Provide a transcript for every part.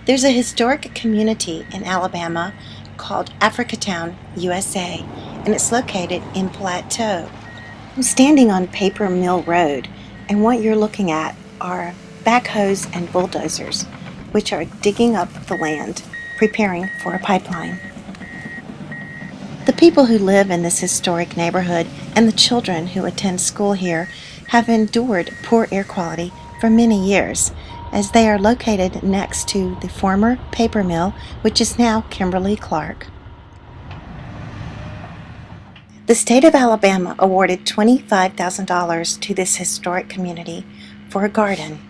There's a historic community in Alabama called Africatown, USA, and it's located in Plateau. I'm standing on Paper Mill Road, and what you're looking at are backhoes and bulldozers, which are digging up the land, preparing for a pipeline. The people who live in this historic neighborhood and the children who attend school here have endured poor air quality for many years, as they are located next to the former paper mill, which is now Kimberly-Clark. The state of Alabama awarded $25,000 to this historic community for a garden.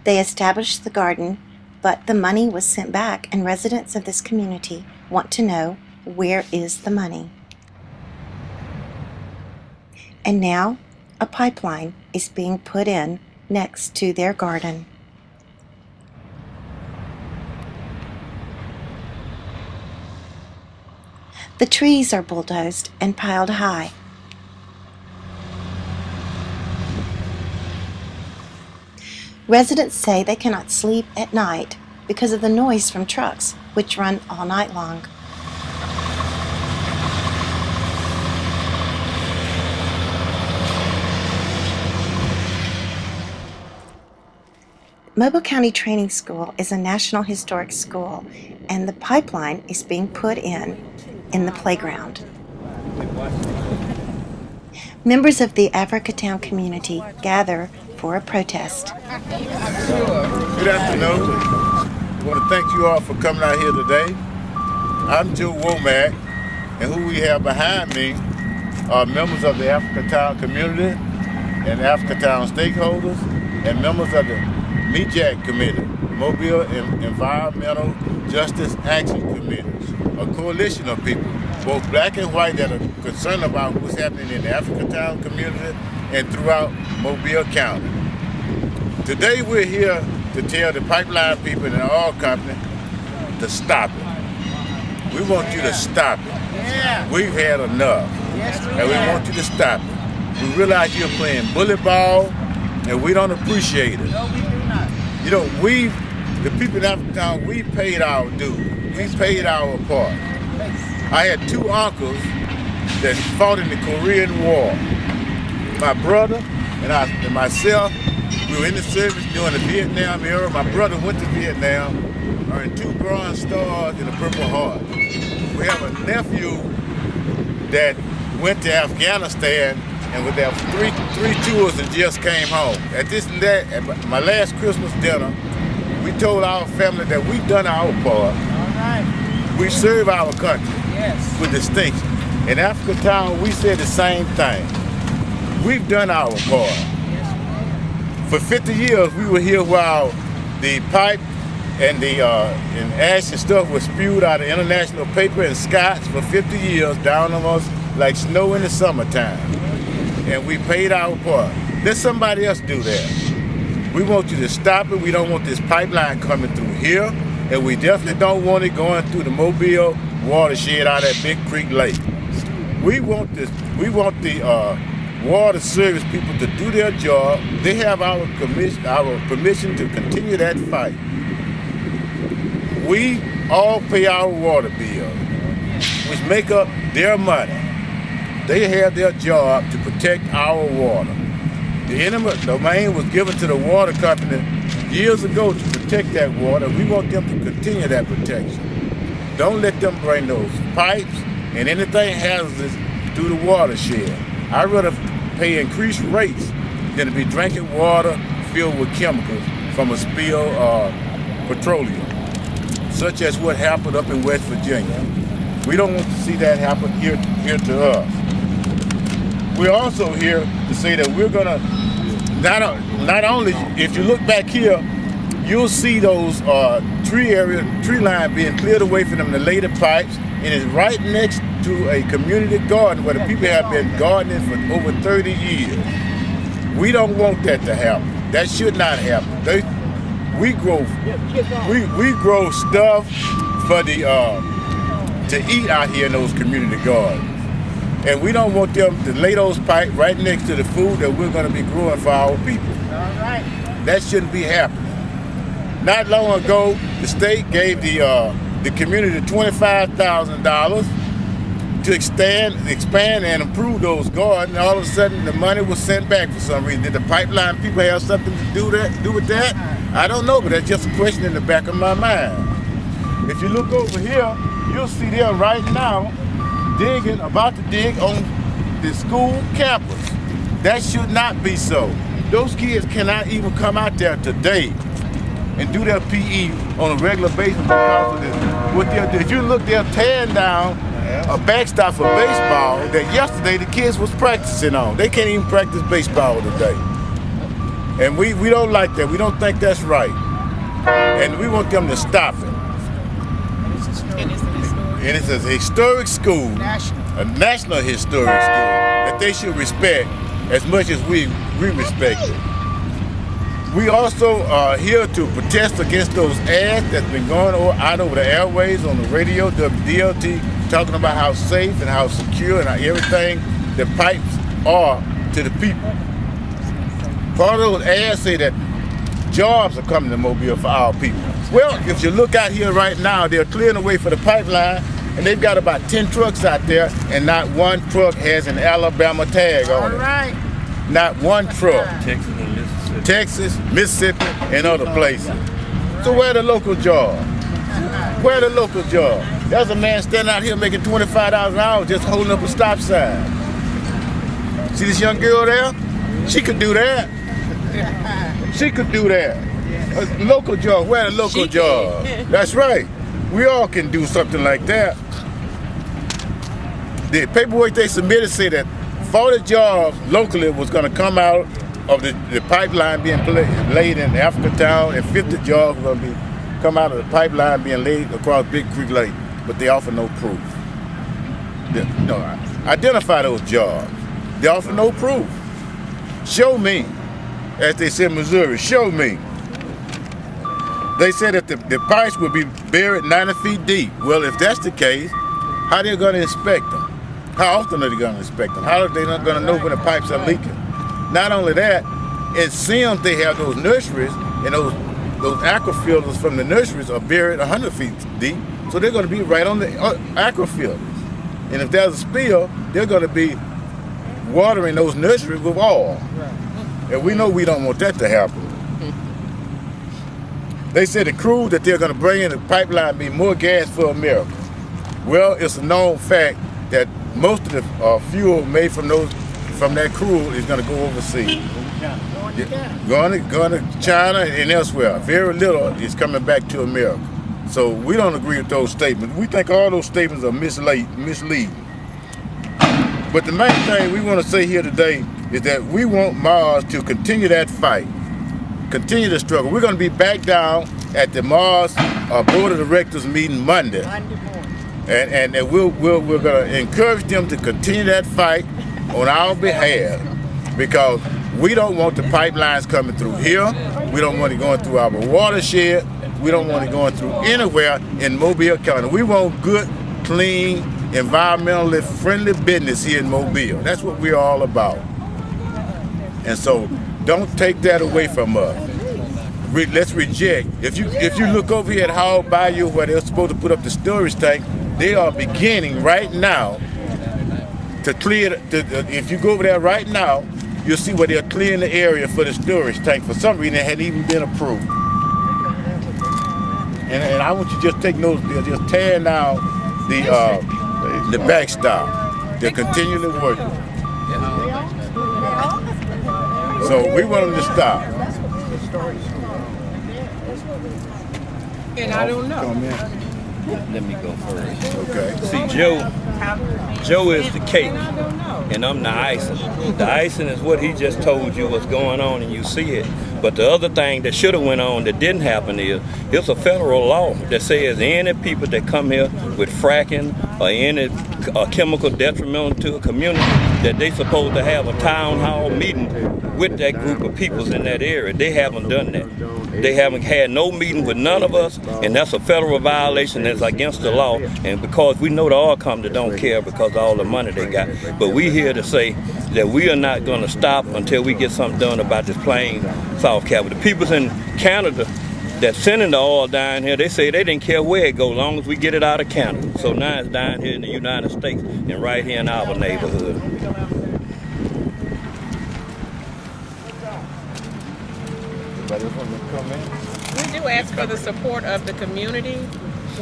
They established the garden, but the money was sent back, and residents of this community want to know, where is the money? And now a pipeline is being put in next to their garden. The trees are bulldozed and piled high. Residents say they cannot sleep at night because of the noise from trucks, which run all night long. Mobile County Training School is a National Historic School, and the pipeline is being put in the playground. Members of the Africatown community gather for a protest. Good afternoon. I want to thank you all for coming out here today. I'm Joe Womack, and who we have behind me are members of the Africatown community and Africatown stakeholders and members of the MEJAC Committee, Mobile Environmental Justice Action Committee, a coalition of people, both black and white, that are concerned about what's happening in the Africatown community and throughout Mobile County. Today we're here to tell the pipeline people and the oil company to stop it. We want you to stop it. We've had enough, and we want you to stop it. We realize you're playing bully ball, and we don't appreciate it. You know, the people in Africatown, we paid our due. We paid our part. I had two uncles that fought in the Korean War. My brother and myself, we were in the service during the Vietnam era. My brother went to Vietnam, earned 2 Bronze Stars and a Purple Heart. We have a nephew that went to Afghanistan and with their three tours and just came home. At my last Christmas dinner, we told our family that we've done our part. We serve our country with distinction. In Africatown, we said the same thing. We've done our part. For 50 years, we were here while the pipe and the ash and stuff was spewed out of international paper and scotch for 50 years down on us like snow in the summertime. And we paid our part. Let somebody else do that. We want you to stop it. We don't want this pipeline coming through here, and we definitely don't want it going through the Mobile watershed out of that Big Creek Lake. We want the water service people to do their job. They have our permission to continue that fight. We all pay our water bill, which make up their money. They have their job to protect our water. The eminent domain was given to the water company years ago to protect that water. We want them to continue that protection. Don't let them bring those pipes and anything hazardous through the watershed. I'd rather pay increased rates than to be drinking water filled with chemicals from a spill of petroleum, such as what happened up in West Virginia. We don't want to see that happen here to us. We're also here to say that we're gonna, not only, if you look back here, you'll see those tree line being cleared away from them, the later pipes, and it's right next to a community garden where the people have been gardening for over 30 years. We don't want that to happen. That should not happen. We grow stuff for to eat out here in those community gardens. And we don't want them to lay those pipes right next to the food that we're going to be growing for our people. All right. That shouldn't be happening. Not long ago, the state gave the community $25,000 to expand and improve those gardens. And all of a sudden, the money was sent back for some reason. Did the pipeline people have something to do with that? I don't know, but that's just a question in the back of my mind. If you look over here, you'll see them right now about to dig on the school campus. That should not be so. Those kids cannot even come out there today and do their PE on a regular basis because of this. What they'll do, if you look, they're tearing down a backstop for baseball that yesterday the kids was practicing on. They can't even practice baseball today. And we don't like that. We don't think that's right. And we want them to stop it. And it's a historic school, a national historic school, that they should respect as much as we respect it. We also are here to protest against those ads that's been going out over the airways, on the radio, WDLT, talking about how safe and how secure and how everything the pipes are to the people. Part of those ads say that jobs are coming to Mobile for our people. Well, if you look out here right now, they're clearing the way for the pipeline, and they've got about 10 trucks out there, and not one truck has an Alabama tag on it. All right. Not one truck. Texas, Mississippi, and other places. So where are the local jobs? Where are the local jobs? There's a man standing out here making $25 an hour just holding up a stop sign. See this young girl there? She could do that. She could do that. Local jobs, where are the local jobs? That's right. We all can do something like that. The paperwork they submitted said that 40 jobs locally was going to come out of the pipeline being laid in Africatown, and 50 jobs were going to come out of the pipeline being laid across Big Creek Lake, but they offer no proof. Identify those jobs. They offer no proof. Show me, as they said in Missouri, show me. They said that the pipes would be buried 90 feet deep. Well, if that's the case, how are they going to inspect them? How often are they going to inspect them? How are they not going to know when the pipes are leaking? Not only that, it seems they have those nurseries, and those aquifers from the nurseries are buried 100 feet deep, so they're going to be right on the aquifers. And if there's a spill, they're going to be watering those nurseries with oil. And we know we don't want that to happen. They said the crude that they're going to bring in the pipeline be more gas for America. Well, it's a known fact that most of the fuel made from that crude is going to go overseas. Going to China and elsewhere. Very little is coming back to America. So we don't agree with those statements. We think all those statements are misleading. But the main thing we want to say here today is that we want Mars to continue that fight, continue the struggle. We're going to be back down at the Mars Board of Directors meeting Monday morning. And we're going to encourage them to continue that fight on our behalf, because we don't want the pipelines coming through here. We don't want it going through our watershed. We don't want it going through anywhere in Mobile County. We want good, clean, environmentally friendly business here in Mobile. That's what we're all about. And so don't take that away from us. Let's reject. If you look over here at Hall Bayou, where they're supposed to put up the storage tank, they are beginning right now to clear. If you go over there right now, you'll see where they're clearing the area for the storage tank. For some reason, it hadn't even been approved. And I want you to just take notice. They're just tearing down the backstop. They're continually working. So we want them to stop. And I don't know. Let me go first. Okay. See, Joe is the cake, and I'm the icing. The icing is what he just told you what's going on, and you see it. But the other thing that should have went on that didn't happen is it's a federal law that says any people that come here with fracking or any chemical detrimental to a community, that they supposed to have a town hall meeting with that group of people in that area. They haven't done that. They haven't had no meeting with none of us, and that's a federal violation that's against the law. And because we know the oil company don't care because of all the money they got. But we here to say that we are not going to stop until we get something done about this Plains South Capital. The people in Canada that's sending the oil down here, they say they didn't care where it goes, as long as we get it out of Canada. So now it's down here in the United States and right here in our neighborhood. We do ask for the support of the community.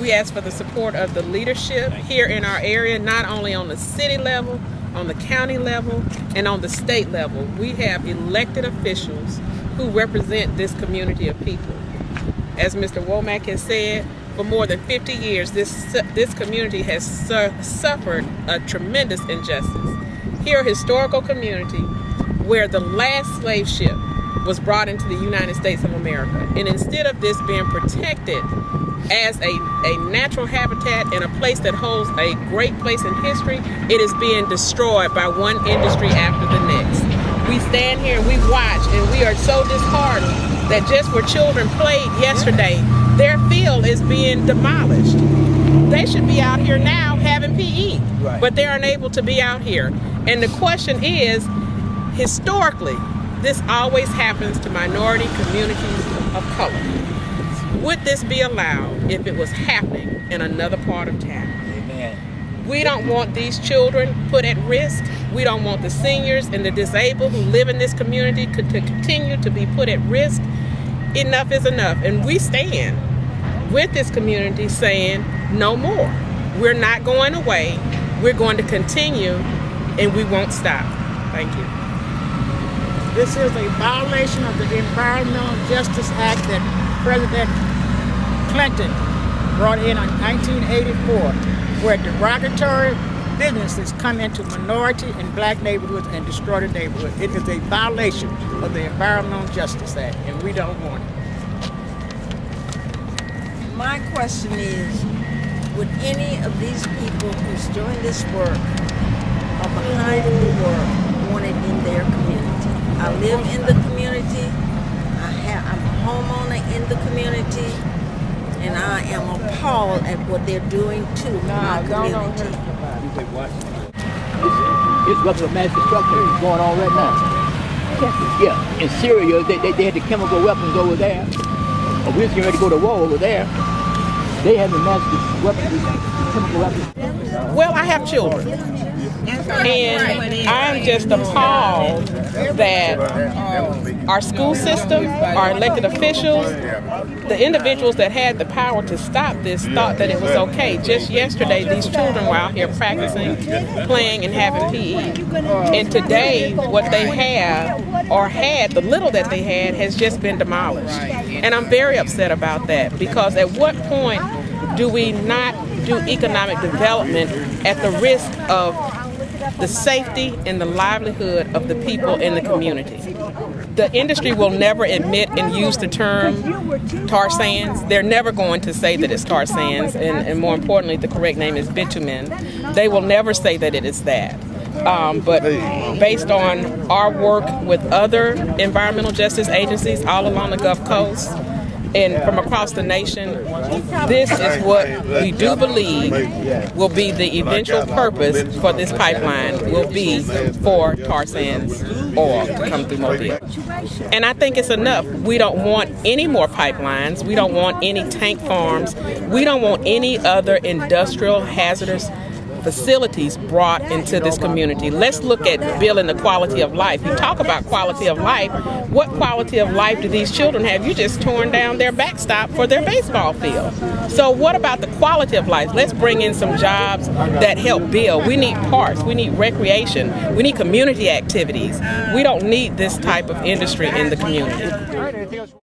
We ask for the support of the leadership here in our area, not only on the city level, on the county level, and on the state level. We have elected officials who represent this community of people. As Mr. Womack has said, for more than 50 years, this community has suffered a tremendous injustice. Here, a historical community where the last slave ship was brought into the United States of America. And instead of this being protected as a natural habitat and a place that holds a great place in history, it is being destroyed by one industry after the next. We stand here and we watch, and we are so disheartened that just where children played yesterday, their field is being demolished. They should be out here now having PE, but they're unable to be out here. And the question is, historically, this always happens to minority communities of color. Would this be allowed if it was happening in another part of town? Amen. We don't want these children put at risk. We don't want the seniors and the disabled who live in this community to continue to be put at risk. Enough is enough. And we stand with this community saying no more. We're not going away. We're going to continue, and we won't stop. Thank you. This is a violation of the Environmental Justice Act that President Clinton brought in 1984, where derogatory businesses come into minority and black neighborhoods and destroy the neighborhood. It is a violation of the Environmental Justice Act, and we don't want it. My question is, would any of these people who's doing this work or behind the work want it in their community? I live in the community, I'm a homeowner in the community, and I am appalled at what they're doing to my community. It's weapons of mass destruction is going on right now. Yeah, in Syria, they had the chemical weapons over there. We're getting ready to go to war over there. They have the mass weapons, chemical weapons. Well, I have children. And I'm just appalled that our school system, our elected officials, the individuals that had the power to stop this thought that it was okay. Just yesterday, these children were out here practicing, playing, and having PE. And today, what they have, or had, the little that they had, has just been demolished. And I'm very upset about that, because at what point do we not do economic development at the risk of the safety and the livelihood of the people in the community? The industry will never admit and use the term tar sands. They're never going to say that it's tar sands, and more importantly, the correct name is bitumen. They will never say that it is that. But based on our work with other environmental justice agencies all along the Gulf Coast, and from across the nation, this is what we do believe will be the eventual purpose for this pipeline, will be for tar sands oil to come through Mobile. And I think it's enough. We don't want any more pipelines. We don't want any tank farms. We don't want any other industrial hazardous facilities brought into this community. Let's look at building the quality of life. You talk about quality of life. What quality of life do these children have? You just torn down their backstop for their baseball field. So what about the quality of life? Let's bring in some jobs that help build. We need parks. We need recreation. We need community activities. We don't need this type of industry in the community.